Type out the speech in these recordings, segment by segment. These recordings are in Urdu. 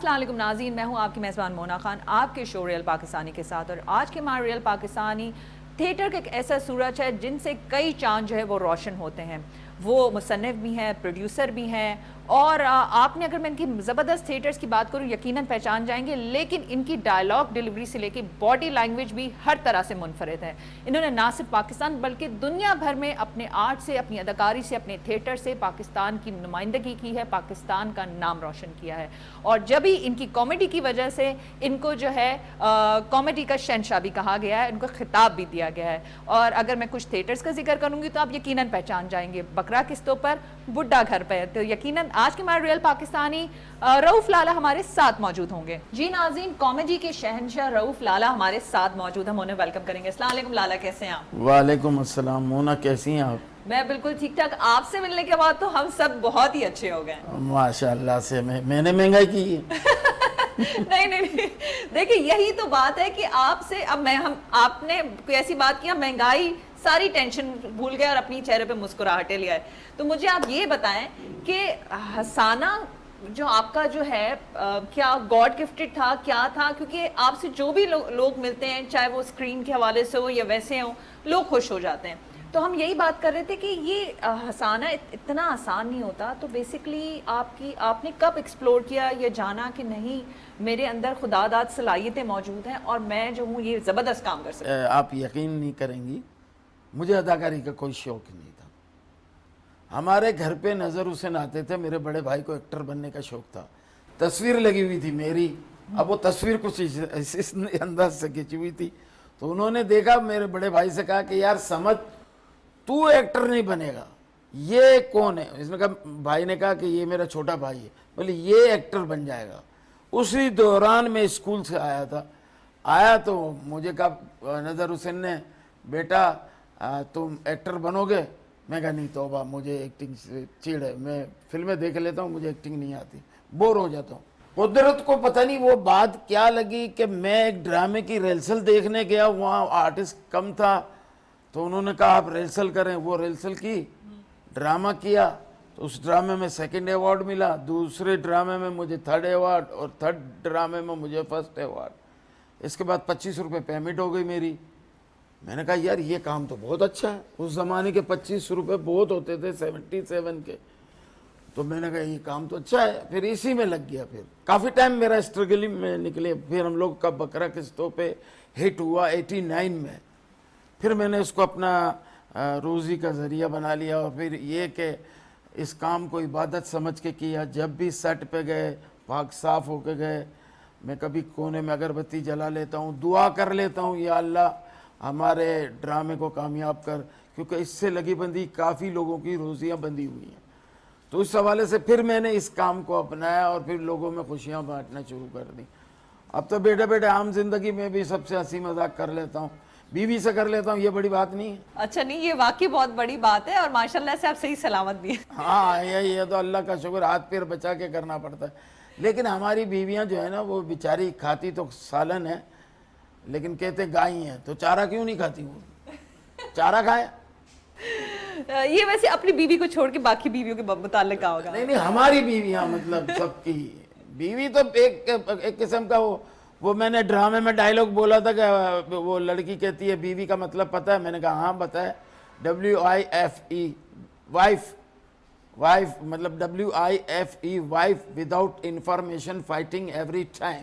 السلام علیکم ناظرین، میں ہوں آپ کی میزبان مونا خان آپ کے شو ریئل پاکستانی کے ساتھ، اور آج کے ہمارے ریئل پاکستانی تھیٹر کا ایک ایسا سورج ہے جن سے کئی چاند جو ہے وہ روشن ہوتے ہیں. وہ مصنف بھی ہیں، پروڈیوسر بھی ہیں، اور آپ نے اگر میں ان کی زبردست تھیٹرز کی بات کروں یقیناً پہچان جائیں گے، لیکن ان کی ڈائلاگ ڈیلیوری سے لے کے باڈی لینگویج بھی ہر طرح سے منفرد ہے. انہوں نے نہ صرف پاکستان بلکہ دنیا بھر میں اپنے آرٹ سے، اپنی اداکاری سے، اپنے تھیٹر سے پاکستان کی نمائندگی کی ہے، پاکستان کا نام روشن کیا ہے. اور جب ہی ان کی کامیڈی کی وجہ سے ان کو جو ہے کامیڈی کا شہنشاہ بھی کہا گیا ہے، ان کو خطاب بھی دیا گیا ہے. اور اگر میں کچھ تھیٹرز کا ذکر کروں گی تو آپ یقیناً پہچان جائیں گے، بکرا قسطوں پر، بڈھا گھر پہ. تو یقیناً آج کے ہمارے ریئل پاکستانی رؤف لالا ہمارے ساتھ موجود ہوں گے. جی ناظرین، کامیڈی کے شہنشاہ رؤف لالا ہمارے ساتھ موجود ہیں، ہم انہیں ویلکم کریں گے. السلام علیکم لالا، کیسے ہیں آپ؟ وعلیکم السلام مونا، کیسی ہیں آپ؟ میں بالکل ٹھیک ٹھاک. آپ سے ملنے کے بعد تو ہم سب بہت ہی اچھے ہو گئے. ماشاء اللہ سے میں نے مہنگائی کی ہے. نہیں دیکھیں، یہی تو بات ہے کہ آپ سے اب آپ نے کوئی ایسی بات کیا، مہنگائی ساری ٹینشن بھول گئے اور اپنی چہرے پہ مسکراہٹیں لے آئے. تو مجھے آپ یہ بتائیں کہ ہسانا جو آپ کا جو ہے کیا گاڈ گفٹڈ تھا، کیا تھا؟ کیونکہ آپ سے جو بھی لوگ ملتے ہیں، چاہے وہ اسکرین کے حوالے سے ہو یا ویسے ہوں، لوگ خوش ہو جاتے ہیں. تو ہم یہی بات کر رہے تھے کہ یہ ہسانا اتنا آسان نہیں ہوتا. تو بیسکلی آپ نے کب ایکسپلور کیا، یہ جانا کہ نہیں میرے اندر خدا داد صلاحیتیں موجود ہیں اور میں جو ہوں یہ زبردست کام کر سکتا ہوں؟ آپ یقین نہیں کریں گی، مجھے اداکاری کا کوئی شوق نہیں تھا. ہمارے گھر پہ نظر حسین آتے تھے، میرے بڑے بھائی کو ایکٹر بننے کا شوق تھا. تصویر لگی ہوئی تھی میری، اب وہ تصویر کچھ اس انداز سے کھینچی ہوئی تھی. تو انہوں نے دیکھا، میرے بڑے بھائی سے کہا کہ یار سمجھ، تو ایکٹر نہیں بنے گا. یہ کون ہے؟ اس نے کہا، بھائی نے کہا کہ یہ میرا چھوٹا بھائی ہے. بولے یہ ایکٹر بن جائے گا. اسی دوران میں اسکول سے آیا تو مجھے کہا نظر حسین نے، بیٹا تم ایکٹر بنو گے؟ میں کہا نہیں توبہ، مجھے ایکٹنگ سے چیڑ ہے، میں فلمیں دیکھ لیتا ہوں، مجھے ایکٹنگ نہیں آتی، بور ہو جاتا ہوں. قدرت کو پتہ نہیں وہ بات کیا لگی کہ میں ایک ڈرامے کی ریہرسل دیکھنے گیا، وہاں آرٹسٹ کم تھا، تو انہوں نے کہا آپ ریہرسل کریں. وہ ریہرسل کی، ڈرامہ کیا، تو اس ڈرامے میں سیکنڈ ایوارڈ ملا، دوسرے ڈرامے میں مجھے تھرڈ ایوارڈ، اور تھرڈ ڈرامے میں مجھے فرسٹ ایوارڈ. اس کے بعد 25 روپے پیمنٹ ہو گئی میری. میں نے کہا یار یہ کام تو بہت اچھا ہے. اس زمانے کے 25 روپے بہت ہوتے تھے، 77 کے. تو میں نے کہا یہ کام تو اچھا ہے، پھر اسی میں لگ گیا. پھر کافی ٹائم میرا اسٹرگلنگ میں نکلے. پھر ہم لوگ کا بکرا قسطوں پہ ہٹ ہوا 89 میں. پھر میں نے اس کو اپنا روزی کا ذریعہ بنا لیا، اور پھر یہ کہ اس کام کو عبادت سمجھ کے کیا. جب بھی سیٹ پہ گئے، پاک صاف ہو کے گئے. میں کبھی کونے میں اگربتی جلا لیتا ہوں، دعا کر لیتا ہوں یا اللہ ہمارے ڈرامے کو کامیاب کر، کیونکہ اس سے لگی بندی کافی لوگوں کی روزیاں بندھی ہوئی ہیں. تو اس حوالے سے پھر میں نے اس کام کو اپنایا اور پھر لوگوں میں خوشیاں بانٹنا شروع کر دی. اب تو بیٹے عام زندگی میں بھی سب سے ہنسی مذاق کر لیتا ہوں، بیوی سے کر لیتا ہوں، یہ بڑی بات نہیں ہے. اچھا، نہیں یہ واقعی بہت بڑی بات ہے، اور ماشاءاللہ سے آپ صحیح سلامت بھی ہیں. ہاں یہ تو اللہ کا شکر، ہاتھ پیر بچا کے کرنا پڑتا ہے. لیکن ہماری بیویاں جو ہے نا، وہ بیچاری کھاتی تو سالن ہے لیکن کہتے گائیں ہیں، تو چارہ کیوں نہیں کھاتی؟ وہ چارہ کھائے. یہ ویسے اپنی بیوی کو چھوڑ کے باقی بیویوں کے متعلق کہا ہوگا. نہیں ہماری بیویاں مطلب سب کی بیوی تو ایک قسم کا وہ میں نے ڈرامے میں ڈائلاگ بولا تھا کہ وہ لڑکی کہتی ہے بیوی کا مطلب پتہ ہے؟ میں نے کہا ہاں پتہ ہے، WIFE، وائف مطلب WIFE، wife without information fighting every time.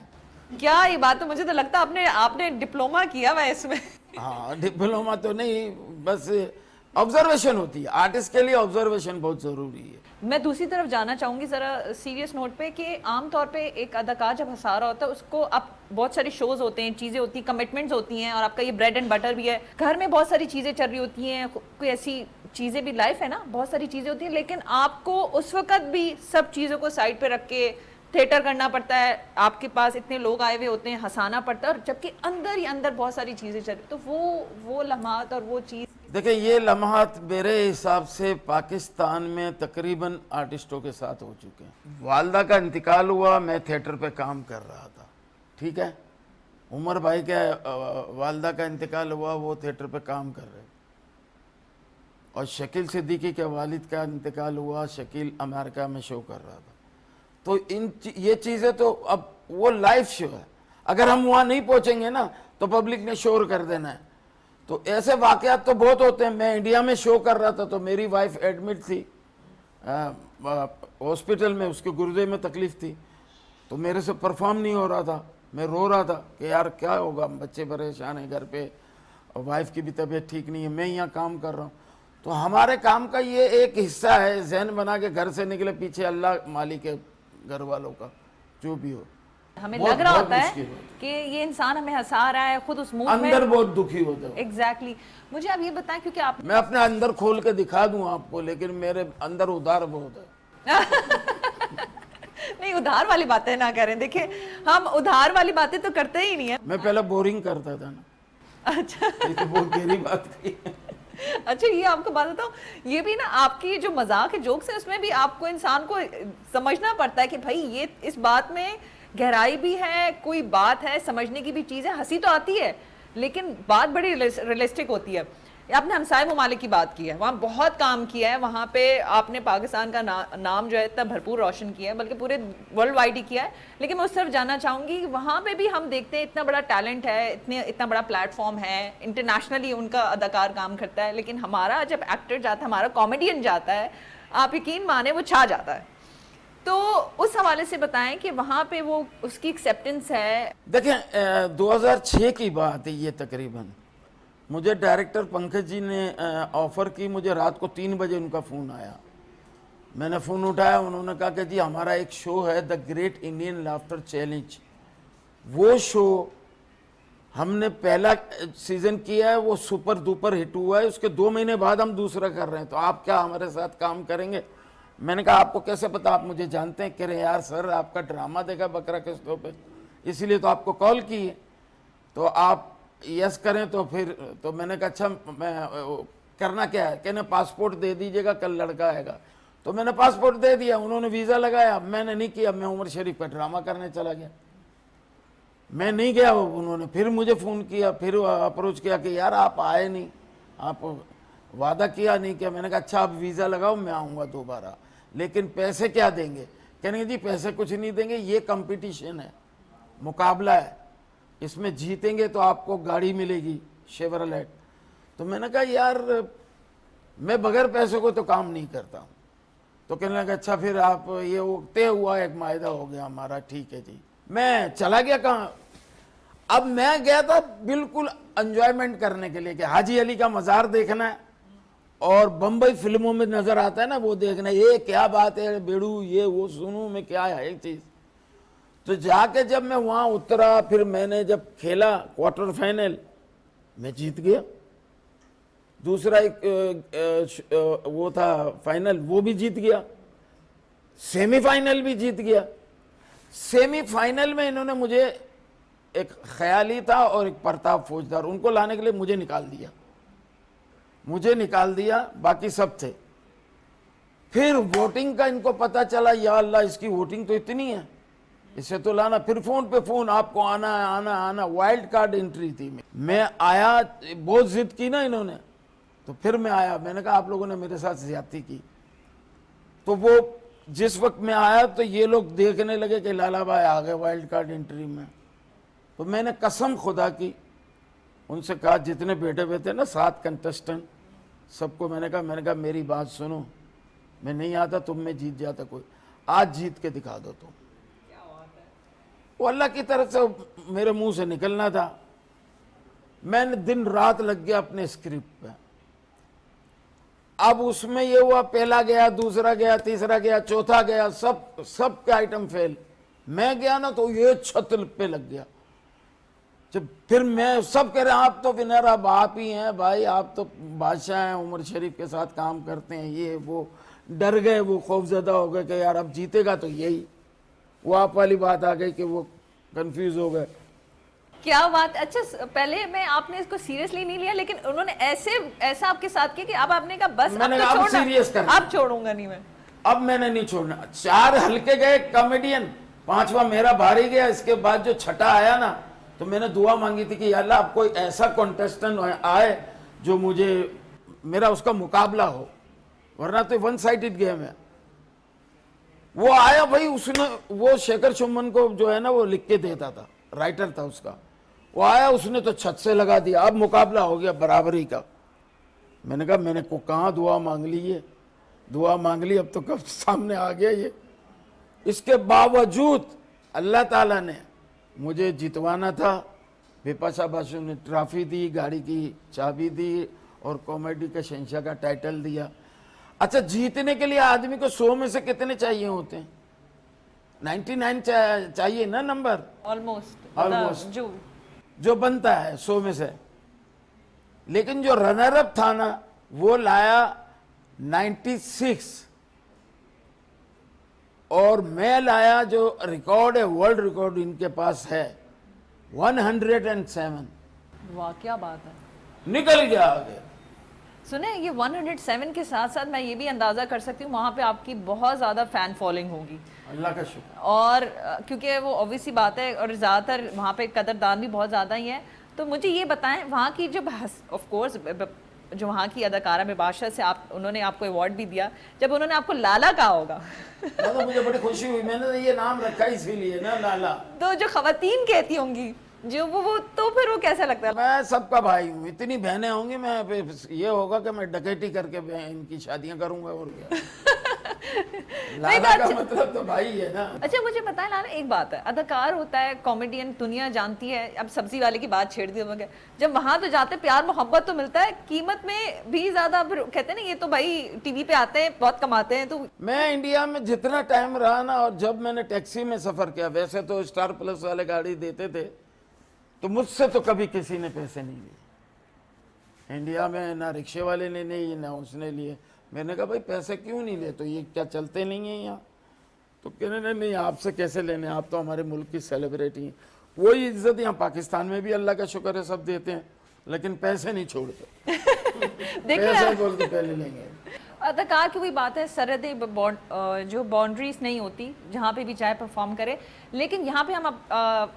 کیا یہ بات؟ تو مجھے تو لگتا آپ نے ڈپلوما کیا ہوا ہے اس میں. ہاں ڈپلوما تو نہیں، بس آبزرویشن ہوتی ہے. آرٹسٹ کے لیے آبزرویشن بہت ضروری ہے. میں دوسری طرف جانا چاہوں گی ذرا سیریس نوٹ پہ، کہ عام طور پہ ایک اداکار جب ہنسا رہا ہوتا ہے، اس کو اب بہت ساری شوز ہوتے ہیں، چیزیں ہوتی ہیں، کمٹمنٹس ہوتی ہیں، اور آپ کا یہ بریڈ اینڈ بٹر بھی ہے. گھر میں بہت ساری چیزیں چل رہی ہوتی ہیں، کوئی ایسی چیزیں بھی، لائف ہے نا، بہت ساری چیزیں ہوتی ہیں، لیکن آپ کو اس وقت بھی سب چیزوں کو سائڈ پہ رکھ کے تھیٹر کرنا پڑتا ہے. آپ کے پاس اتنے لوگ آئے ہوئے ہوتے ہیں، ہنسانا پڑتا ہے، اور جبکہ اندر ہی اندر بہت ساری چیزیں چل رہی. تو وہ لمحات اور وہ چیز، دیکھیں یہ لمحات میرے حساب سے پاکستان میں تقریباً آرٹسٹوں کے ساتھ ہو چکے ہیں. والدہ کا انتقال ہوا، میں تھیٹر پہ کام کر رہا تھا، ٹھیک ہے. عمر بھائی کے والدہ کا انتقال ہوا، وہ تھیٹر پہ کام کر رہے. اور شکیل صدیقی کے والد کا انتقال ہوا، شکیل امریکہ میں شو کر رہا تھا. تو یہ چیزیں تو اب وہ لائف شو ہے, اگر ہم وہاں نہیں پہنچیں گے نا تو پبلک نے شور کر دینا ہے. تو ایسے واقعات تو بہت ہوتے ہیں. میں انڈیا میں شو کر رہا تھا تو میری وائف ایڈمٹ تھی ہاسپٹل میں, اس کے گردے میں تکلیف تھی, تو میرے سے پرفارم نہیں ہو رہا تھا. میں رو رہا تھا کہ یار کیا ہوگا, بچے پریشان ہیں گھر پہ, وائف کی بھی طبیعت ٹھیک نہیں ہے, میں یہاں کام کر رہا ہوں. تو ہمارے کام کا یہ ایک حصہ ہے, ذہن بنا کے گھر سے نکلے, پیچھے اللہ مالک ہے گھر والوں کا, جو بھی ہو. ہمیں لگ رہا ہوتا ہے کہ یہ انسان ہمیں ہنسا رہا ہے, خود اس موڈ میں اندر بہت دکھی ہوتا ہے. ایگزیکٹلی. مجھے آپ یہ بتائیں, کیونکہ آپ میں اپنے اندر کھول کے دکھا دوں آپ کو, لیکن میرے اندر ادھار بہت ہے. نہیں, ادھار والی باتیں نہ کریں. دیکھیں ہم ادھار والی باتیں تو کرتے ہی نہیں ہیں. میں پہلے بورنگ کرتا تھا نا. اچھا, یہ تو بہت گہری بات تھی. اچھا یہ آپ کو بات بتاؤں, یہ بھی نا آپ کی جو مذاق کے جوکس ہیں اس میں بھی آپ کو انسان کو سمجھنا پڑتا ہے کہ بھائی یہ اس بات میں گہرائی بھی ہے, کوئی بات ہے, سمجھنے کی بھی چیز ہے. ہنسی تو آتی ہے لیکن بات بڑی ریئلسٹک ہوتی ہے. آپ نے ہمسائے ممالک کی بات کی ہے, وہاں بہت کام کیا ہے, وہاں پہ آپ نے پاکستان کا نام جو ہے اتنا بھرپور روشن کیا ہے, بلکہ پورے ورلڈ وائڈ ہی کیا ہے. لیکن میں اس طرف جاننا چاہوں گی, وہاں پہ بھی ہم دیکھتے ہیں اتنا بڑا ٹیلنٹ ہے, اتنا بڑا پلیٹ فارم ہے, انٹرنیشنلی ان کا اداکار کام کرتا ہے, لیکن ہمارا جب ایکٹر جاتا ہے, ہمارا کامیڈین جاتا ہے, آپ یقین مانیں وہ چھا جاتا ہے. تو اس حوالے سے بتائیں کہ وہاں پہ وہ اس کی ایکسیپٹنس ہے. دیکھیں 2006 کی بات ہے یہ تقریباً. مجھے ڈائریکٹر پنکج جی نے آفر کی, مجھے رات کو 3 بجے ان کا فون آیا. میں نے فون اٹھایا, انہوں نے کہا کہ جی ہمارا ایک شو ہے the great Indian laughter challenge, وہ شو ہم نے پہلا سیزن کیا ہے, وہ سپر دوپر ہٹ ہوا ہے, اس کے 2 مہینے بعد ہم دوسرا کر رہے ہیں, تو آپ کیا ہمارے ساتھ کام کریں گے؟ میں نے کہا آپ کو کیسے پتا, آپ مجھے جانتے ہیں؟ کہہ رہے یار سر آپ کا ڈرامہ دیکھا بکرا قسطوں پہ, اسی لیے تو آپ کو کال کی ہے, تو آپ یس کریں تو پھر. تو میں نے کہا اچھا میں کرنا کیا ہے؟ کہنے پاسپورٹ دے دیجیے گا, کل لڑکا آئے گا. تو میں نے پاسپورٹ دے دیا, انہوں نے ویزا لگایا, میں نے نہیں کیا, میں عمر شریف کا ڈرامہ کرنے چلا گیا. میں نہیں گیا, انہوں نے پھر مجھے فون کیا, پھر اپروچ کیا کہ یار آپ آئے نہیں, آپ وعدہ کیا نہیں کیا. میں نے کہا اچھا آپ ویزا لگاؤ, میں آؤں گا دوبارہ, لیکن پیسے کیا دیں گے؟ کہنے جی پیسے کچھ نہیں دیں گے, یہ کمپٹیشن ہے, مقابلہ ہے, اس میں جیتیں گے تو آپ کو گاڑی ملے گی شیورلیٹ. تو میں نے کہا یار میں بغیر پیسے کو تو کام نہیں کرتا ہوں. تو کہنے لگا اچھا پھر آپ یہ طے ہوا, ایک معاہدہ ہو گیا ہمارا, ٹھیک ہے جی. میں چلا گیا کہاں, اب میں گیا تھا بالکل انجوائمنٹ کرنے کے لیے کہ حاجی علی کا مزار دیکھنا ہے اور بمبئی فلموں میں نظر آتا ہے نا وہ دیکھنا ہے, یہ کیا بات ہے بیڑو, یہ وہ سنوں میں کیا ہے ایک چیز. تو جا کے جب میں وہاں اترا, پھر میں نے جب کھیلا کوارٹر فائنل, میں جیت گیا. دوسرا ایک وہ تھا فائنل, وہ بھی جیت گیا. سیمی فائنل بھی جیت گیا. سیمی فائنل میں انہوں نے مجھے, ایک خیالی تھا اور ایک پرتاپ فوجدار, ان کو لانے کے لیے مجھے نکال دیا, باقی سب تھے. پھر ووٹنگ کا ان کو پتا چلا, یا اللہ اس کی ووٹنگ تو اتنی ہے, اسے تو لانا. پھر فون پہ فون, آپ کو آنا ہے آنا آنا, وائلڈ کارڈ انٹری تھی. میں آیا, بہت ضد کی نا انہوں نے, تو پھر میں آیا. میں نے کہا آپ لوگوں نے میرے ساتھ زیادتی کی. تو وہ جس وقت میں آیا تو یہ لوگ دیکھنے لگے کہ لالا بھائی آ گئے وائلڈ کارڈ انٹری میں. تو میں نے قسم خدا کی ان سے کہا, جتنے بیٹھے ہوئے تھے نا 7 کنٹسٹنٹ, سب کو میں نے کہا میری بات سنو, میں نہیں آتا تم میں جیت جاتا کوئی, آج جیت کے دکھا دو تم. وہ اللہ کی طرف سے میرے منہ سے نکلنا تھا. میں نے دن رات لگ گیا اپنے اسکرپٹ پہ. اب اس میں یہ ہوا, پہلا گیا, دوسرا گیا, تیسرا گیا, چوتھا گیا, سب کے آئٹم فیل. میں گیا نا تو یہ چھت پہ لگ گیا. جب پھر میں, سب کہہ رہے ہیں آپ تو ونر, اب آپ ہی ہیں بھائی, آپ تو بادشاہ ہیں, عمر شریف کے ساتھ کام کرتے ہیں, یہ وہ. ڈر گئے, وہ خوف زدہ ہو گئے کہ یار اب جیتے گا تو یہی. وہ آپ والی بات آ گئی کہ وہ کنفیوز ہو گئے. کیا بات. اچھا پہلے میں آپ نے اس کو سیریسلی نہیں لیا, لیکن انہوں نے ایسا آپ کے ساتھ کیا کہ اب آپ نے کہا بس میں نے کہا اب سیریس کرنا, اب چھوڑوں گا نہیں میں. اب میں نے نہیں چھوڑنا. 4 ہلکے گئے کامیڈین, 5واں میرا بھاری گیا. اس کے بعد جو چھٹا آیا نا, تو میں نے دعا مانگی تھی کہ یا اللہ اب کوئی ایسا کنٹیسٹنٹ آئے جو مجھے, میرا اس کا مقابلہ ہو, ورنہ تو 1 سائڈڈ گیم ہے. وہ آیا بھائی, اس نے وہ شیکھر چمن کو جو ہے نا وہ لکھ کے دیتا تھا, رائٹر تھا اس کا, وہ آیا اس نے تو چھت سے لگا دیا, اب مقابلہ ہو گیا برابری کا. میں نے کہا میں نے کو کہاں دعا مانگ لی, یہ دعا مانگ لی, اب تو کب سامنے آ گیا یہ. اس کے باوجود اللہ تعالیٰ نے مجھے جتوانا تھا. بپاشا باسو نے ٹرافی دی, گاڑی کی چابی دی اور کامیڈی کا شہنشاہ کا ٹائٹل دیا. اچھا, جیتنے کے لیے آدمی کو 100 میں سے کتنے چاہیے ہوتے ہیں؟ 99 چاہیے نا نمبر, آلموسٹ جو بنتا ہے 100 میں سے. لیکن جو رنر اپ تھا نا وہ لایا 96, اور میں لایا جو ریکارڈ ہے, ورلڈ ریکارڈ ان کے پاس ہے 107. واہ کیا بات ہے. نکل گیا آگے. سنیں, یہ 107 کے ساتھ ساتھ میں یہ بھی اندازہ کر سکتی ہوں وہاں پہ آپ کی بہت زیادہ فین فالوئنگ ہوگی. اللہ کا شکر. اور کیونکہ وہ اوبویسلی بات ہے, اور زیادہ تر وہاں پہ قدردان بھی بہت زیادہ ہی ہیں. تو مجھے یہ بتائیں, وہاں کی جب آف کورس جو وہاں کی اداکارہ بپاشا سے انہوں نے آپ کو ایوارڈ بھی دیا, جب انہوں نے آپ کو لالا کہا ہوگا مجھے بڑی خوشی ہوئی, میں نے یہ نام رکھا اسی لیے نا لالا. تو جو خواتین کہتی ہوں گی جو وہ تو پھر وہ کیسا لگتا ہے؟ میں سب کا بھائی ہوں, اتنی بہنیں ہوں گی, میں یہ ہوگا کہ میں ڈکیٹی کر کے ان کی شادیاں کروں گا, اور کیا. لالا کا مطلب تو بھائی ہے نا. اچھا مجھے بتائیں لالا, ایک بات ہے, اداکار ہوتا ہے, کامیڈین دنیا جانتی ہے, اب سبزی والے کی بات چھیڑ دی وغیرہ, جب وہاں تو جاتے پیار محبت تو ملتا ہے, قیمت میں بھی زیادہ, پھر کہتے ہیں نا یہ تو بھائی ٹی وی پہ آتے ہیں بہت کماتے ہیں. تو میں انڈیا میں جتنا ٹائم رہا نا, اور جب میں نے ٹیکسی میں سفر کیا, ویسے تو اسٹار پلس والے گاڑی دیتے تھے, تو مجھ سے تو کبھی کسی نے پیسے نہیں لیے انڈیا میں, نہ رکشے والے نے نہیں, نہ اس نے لیے. میں نے کہا بھائی پیسے کیوں نہیں لے, تو یہ کیا چلتے نہیں ہیں یہاں؟ تو کہنے نہیں, آپ سے کیسے لینے, آپ تو ہمارے ملک کی سیلیبریٹی ہیں. وہی عزت یہاں پاکستان میں بھی اللہ کا شکر ہے سب دیتے ہیں, لیکن پیسے نہیں چھوڑتے. پیسے بول کے پہلے لیں گے. اداکار کی وہی بات ہے, سرحدیں جو باؤنڈریز نہیں ہوتی, جہاں پہ بھی چاہے پرفارم کرے. لیکن یہاں پہ ہم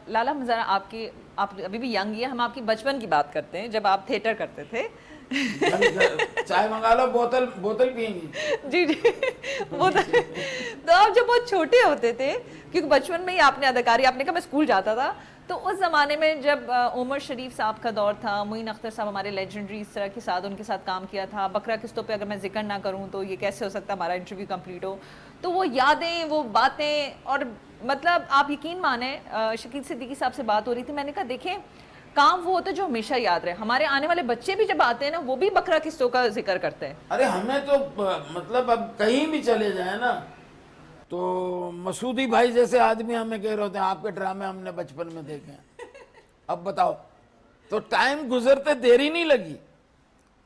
لالا ذرا آپ ابھی بھی ینگ ہی ہے, ہم آپ کی بچپن کی بات کرتے ہیں جب آپ تھیٹر کرتے تھے. چائے منگا لو, بوتل پئیں گی. جی جی, تو آپ جب بہت چھوٹے ہوتے تھے, کیونکہ بچپن میں ہی آپ نے اداکاری, آپ نے کہا میں اسکول جاتا تھا, تو اس زمانے میں جب عمر شریف صاحب کا دور تھا, معین اختر صاحب ہمارے لیجنڈری, اس طرح کے ساتھ ان کے ساتھ کام کیا تھا. بکرا قسطوں پہ اگر میں ذکر نہ کروں تو یہ کیسے ہو سکتا ہمارا انٹرویو کمپلیٹ ہو. تو وہ یادیں, وہ باتیں, اور مطلب آپ یقین مانیں, شکیل صدیقی صاحب سے بات ہو رہی تھی, میں نے کہا دیکھیں کام وہ ہوتا ہے جو ہمیشہ یاد رہے. ہمارے آنے والے بچے بھی جب آتے ہیں نا, وہ بھی بکرا قسطوں کا ذکر کرتے ہیں. ارے ہمیں تو مطلب اب کہیں بھی چلے جائیں نا, تو مسعودی بھائی جیسے آدمی ہمیں کہہ رہے ہوتے ہیں آپ کے ڈرامے ہم نے بچپن میں دیکھے ہیں. اب بتاؤ, تو ٹائم گزرتے دیری نہیں لگی.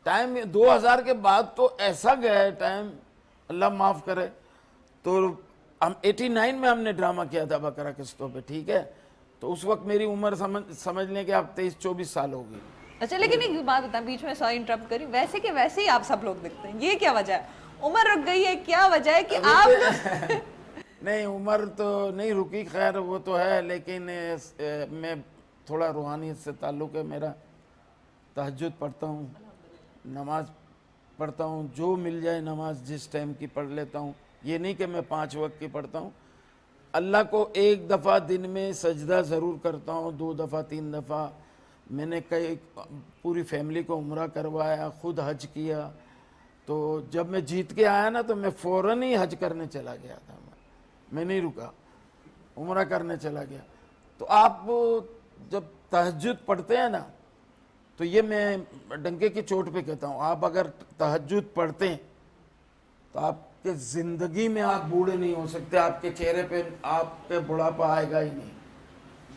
ٹائم 2000 کے بعد تو ایسا گیا ہے ٹائم, اللہ معاف کرے. تو ہم 89 میں ہم نے ڈرامہ کیا تھا بکرا قسطوں پہ, ٹھیک ہے, تو اس وقت میری عمر سمجھ لیں کہ اب 23-24 سال ہوگی. اچھا, لیکن ایک بات بتائیں, بیچ میں سوری انٹرپٹ کری, ویسے کہ ویسے ہی آپ سب لوگ دکھتے ہیں, یہ کیا وجہ ہے؟ عمر رک گئی ہے, کیا وجہ ہے کہ آپ نہیں, عمر تو نہیں رکی, خیر وہ تو ہے, لیکن میں تھوڑا روحانیت سے تعلق ہے میرا. تہجد پڑھتا ہوں, نماز پڑھتا ہوں, جو مل جائے نماز جس ٹائم کی پڑھ لیتا ہوں. یہ نہیں کہ میں 5 وقت کی پڑھتا ہوں. اللہ کو 1 دفعہ دن میں سجدہ ضرور کرتا ہوں, 2 دفعہ 3 دفعہ. میں نے پوری فیملی کو عمرہ کروایا, خود حج کیا. تو جب میں جیت کے آیا نا, تو میں فوراً ہی حج کرنے چلا گیا تھا, میں نہیں رکا, عمرہ کرنے چلا گیا. تو آپ جب تہجد پڑھتے ہیں نا, تو یہ میں ڈنکے کی چوٹ پہ کہتا ہوں, آپ اگر تہجد پڑھتے ہیں تو آپ کہ زندگی میں آپ بوڑھے نہیں ہو سکتے, آپ کے چہرے پہ آپ پہ بڑھاپا آئے گا ہی نہیں,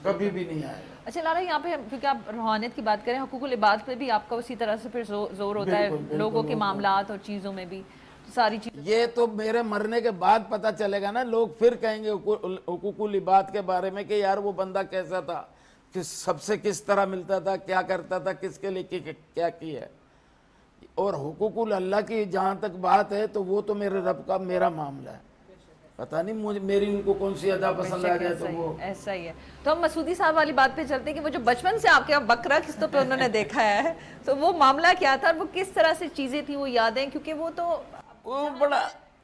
کبھی بھی نہیں آئے گا. اچھا لالا, یہاں پہ کیونکہ آپ روحانیت کی بات کریں, حقوق العباد پہ بھی آپ کا اسی طرح سے پھر زور ہوتا ہے, لوگوں کے معاملات اور چیزوں میں بھی ساری چیز. یہ تو میرے مرنے کے بعد پتہ چلے گا نا, لوگ پھر کہیں گے حقوق العباد کے بارے میں کہ یار وہ بندہ کیسا تھا, سب سے کس طرح ملتا تھا, کیا کرتا تھا, کس کے لیے کیا کی ہے. اور حقوق اللہ کی جہاں تک بات ہے تو وہ تو میرے رب کا میرا معاملہ ہے, پتہ نہیں میری ان کو کون سی ادا پسند آ جائے. تو وہ ایسا ہی ہے. تو ہم مسعودی صاحب والی بات پہ چلتے ہیں کہ وہ جو بچپن سے آپ کے بکرا قسطوں پہ انہوں نے دیکھا ہے, تو وہ معاملہ کیا تھا, اور وہ کس طرح سے چیزیں تھیں, وہ یادیں, کیونکہ وہ تو بڑا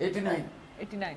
89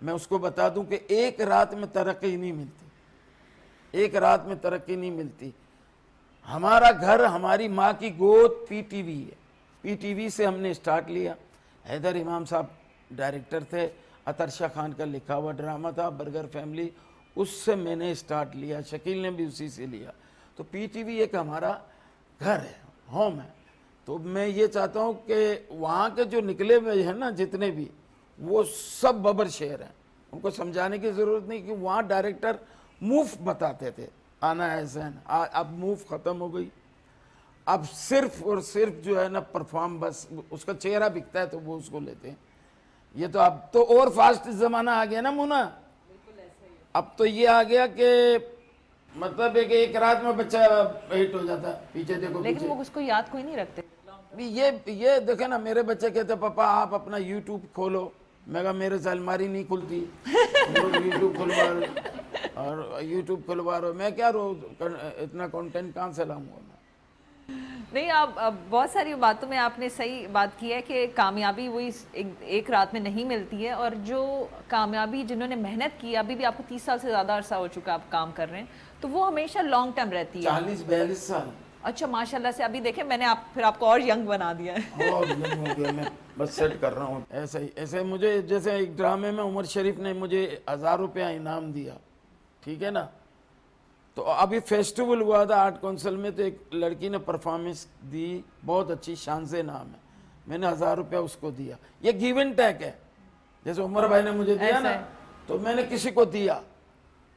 میں اس کو بتا دوں کہ ایک رات میں ترقی نہیں ملتی, ایک رات میں ترقی نہیں ملتی. ہمارا گھر ہماری ماں کی گود پی ٹی وی ہے, پی ٹی وی سے ہم نے اسٹارٹ لیا. حیدر امام صاحب ڈائریکٹر تھے, اطہر شاہ خان کا لکھا ہوا ڈرامہ تھا برگر فیملی, اس سے میں نے اسٹارٹ لیا, شکیل نے بھی اسی سے لیا. تو پی ٹی وی ایک ہمارا گھر ہے, ہوم ہے. تو میں یہ چاہتا ہوں کہ وہاں کے جو نکلے ہوئے ہیں نا جتنے بھی, وہ سب ببر شہر ہیں, ان کو سمجھانے کی ضرورت نہیں کہ وہاں ڈائریکٹر موف بتاتے تھے, آنا حسین. اب موف ختم ہو گئی, اب صرف اور صرف جو ہے نا پرفارم, بس اس کا چہرہ بکتا ہے تو وہ اس کو لیتے ہیں. یہ تو اب تو اور فاسٹ زمانہ آ گیا نا مونا, اب تو یہ آ گیا کہ مطلب ہے کہ ایک رات میں بچہ ہٹ ہو جاتا ہے. پیچھے دیکھو, لیکن وہ اس کو یاد کوئی نہیں رکھتے. یہ دیکھیں نا, میرے بچے کہتے پاپا آپ اپنا یوٹیوب کھولو. میں کہا میرے سے الماری نہیں کھلتی, یوٹیوب کھلوا اور یوٹیوب کھلوا رہے ہو, میں کیا روز اتنا کنٹینٹ کہاں سے لاؤں گا. نہیں, آپ بہت ساری باتوں میں آپ نے صحیح بات کی ہے کہ کامیابی وہی ایک رات میں نہیں ملتی ہے, اور جو کامیابی جنہوں نے محنت کی, ابھی بھی آپ کو 30 سال سے زیادہ عرصہ ہو چکا آپ کام کر رہے ہیں, تو وہ ہمیشہ لانگ ٹرم رہتی ہے. 40-42 سال. اچھا ماشاءاللہ سے. ابھی دیکھیں میں نے پھر آپ کو اور ینگ بنا دیا ہے. اور ینگ ہو گیا, میں بس سیٹ کر رہا ہوں. ایسے مجھے جیسے ایک ڈرامے میں عمر شریف نے مجھے 1000 روپیہ انعام دیا, ٹھیک ہے نا. تو ابھی فیسٹیول ہوا تھا آرٹ کونسل میں, تو ایک لڑکی نے پرفارمنس دی, بہت اچھی, شان سے نام ہے. میں نے 1000 روپیہ اس کو دیا. یہ گیو اینڈ ٹیک ہے, جیسے عمر بھائی نے مجھے دیا نا تو میں نے کسی کو دیا.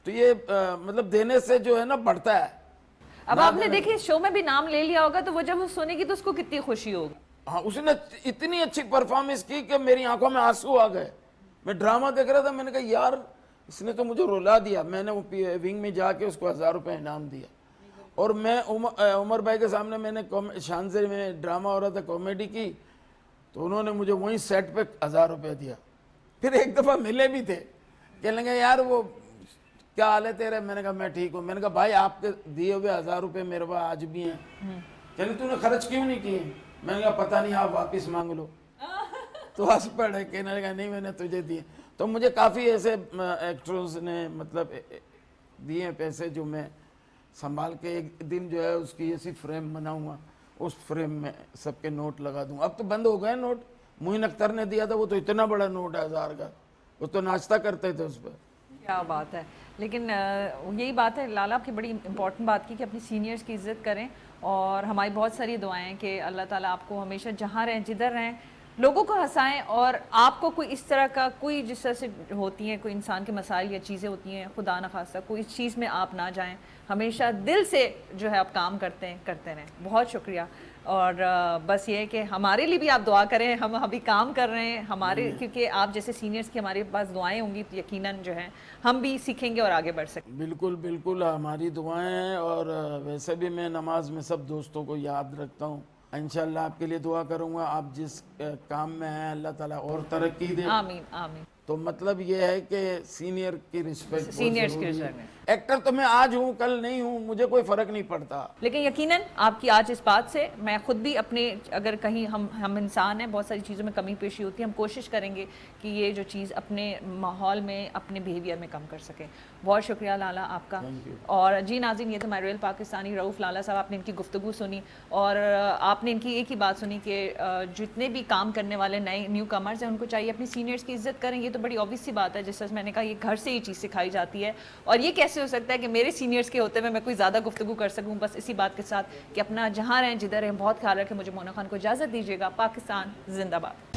تو یہ مطلب دینے سے جو ہے نا بڑھتا ہے. اب آپ نے دیکھیں شو میں بھی نام لے لیا ہوگا, تو وہ جب وہ سنے گی تو اس کو کتنی خوشی ہوگی. ہاں, اس نے اتنی اچھی پرفارمنس کی کہ میری آنکھوں میں آنسو آ گئے. میں ڈرامہ دیکھ رہا تھا, میں نے کہا یار اس نے تو مجھے رلا دیا. میں نے وہ ونگ میں جا کے اس کو 1000 روپے انعام دیا. اور میں عمر بھائی کے سامنے میں نے شان سے میں ڈرامہ ہو رہا تھا کامیڈی کی, تو انہوں نے مجھے وہیں سیٹ پہ 1000 روپے دیا. پھر ایک دفعہ ملے بھی تھے, کہنے لگے یار وہ کیا حال ہے تیرے. میں نے کہا میں ٹھیک ہوں. میں نے کہا بھائی آپ کے دیے ہوئے 1000 روپے میرے پاس آج بھی ہیں, کہنے تو نے خرچ کیوں نہیں کیے. میں نے کہا پتہ نہیں, آپ واپس مانگ لو. تو ہنس پڑے, کہنے لگا نہیں میں نے تجھے دیے. تو مجھے کافی ایسے ایکٹرز نے مطلب دیے ہیں پیسے, جو میں سنبھال کے ایک دن جو ہے اس کی ایسی فریم بناؤں گا, اس فریم میں سب کے نوٹ لگا دوں. اب تو بند ہو گئے نوٹ. معین اختر نے دیا تھا, وہ تو اتنا بڑا نوٹ ہے 1000 کا, وہ تو ناشتہ کرتے تھے اس پر. کیا بات ہے. لیکن یہی بات ہے لالا, آپ کی بڑی امپورٹنٹ بات کی کہ اپنی سینئرز کی عزت کریں, اور ہماری بہت ساری دعائیں ہیں کہ اللہ تعالیٰ آپ کو ہمیشہ جہاں رہیں جدھر رہیں لوگوں کو ہنسائیں, اور آپ کو کوئی اس طرح کا کوئی جس طرح سے ہوتی ہیں کوئی انسان کے مسائل یا چیزیں ہوتی ہیں, خدا نخواستہ کوئی اس چیز میں آپ نہ جائیں, ہمیشہ دل سے جو ہے آپ کام کرتے رہیں. بہت شکریہ. اور بس یہ ہے کہ ہمارے لیے بھی آپ دعا کریں, ہم ابھی کام کر رہے ہیں ہمارے, کیونکہ آپ جیسے سینئرز کی ہمارے پاس دعائیں ہوں گی تو یقیناً جو ہیں ہم بھی سیکھیں گے اور آگے بڑھ سکیں. بالکل بالکل, ہماری دعائیں ہیں. اور ویسے بھی میں نماز میں سب دوستوں کو یاد رکھتا ہوں. انشاءاللہ آپ کے لیے دعا کروں گا, آپ جس کام میں ہیں اللہ تعالیٰ اور ترقی دے. آمین آمین. تو مطلب یہ ہے کہ سینئر کی رسپیکٹ, سینئرز کی رسپیکٹ. ایکٹر تو میں آج ہوں کل نہیں ہوں, مجھے کوئی فرق نہیں پڑتا. لیکن یقیناً آپ کی آج اس بات سے میں خود بھی اپنے, اگر کہیں ہم انسان ہیں, بہت ساری چیزوں میں کمی پیشی ہوتی ہے, ہم کوشش کریں گے کہ یہ جو چیز اپنے ماحول میں اپنے بیہیویئر میں کم کر سکیں. بہت شکریہ لالا آپ کا. اور جی ناظرین, یہ تو مائی ریئل پاکستانی رؤوف لالا صاحب, آپ نے ان کی گفتگو سنی, اور آپ نے ان کی ایک ہی بات سنی کہ جتنے بھی کام کرنے والے نئے نیو کمرز ہیں ان کو چاہیے اپنی سینئرز کی عزت کریں. یہ تو بڑی obvious سی بات ہے, جس طرح میں نے کہا یہ گھر سے یہ چیز سکھائی جاتی ہے. اور یہ کیسے ہو سکتا ہے کہ میرے سینئرز کے ہوتے ہوئے میں کوئی زیادہ گفتگو کر سکوں. بس اسی بات کے ساتھ کہ اپنا جہاں رہیں جدھر رہیں بہت خیال رکھیں. مجھے مونا خان کو اجازت دیجیے گا. پاکستان زندہ باد.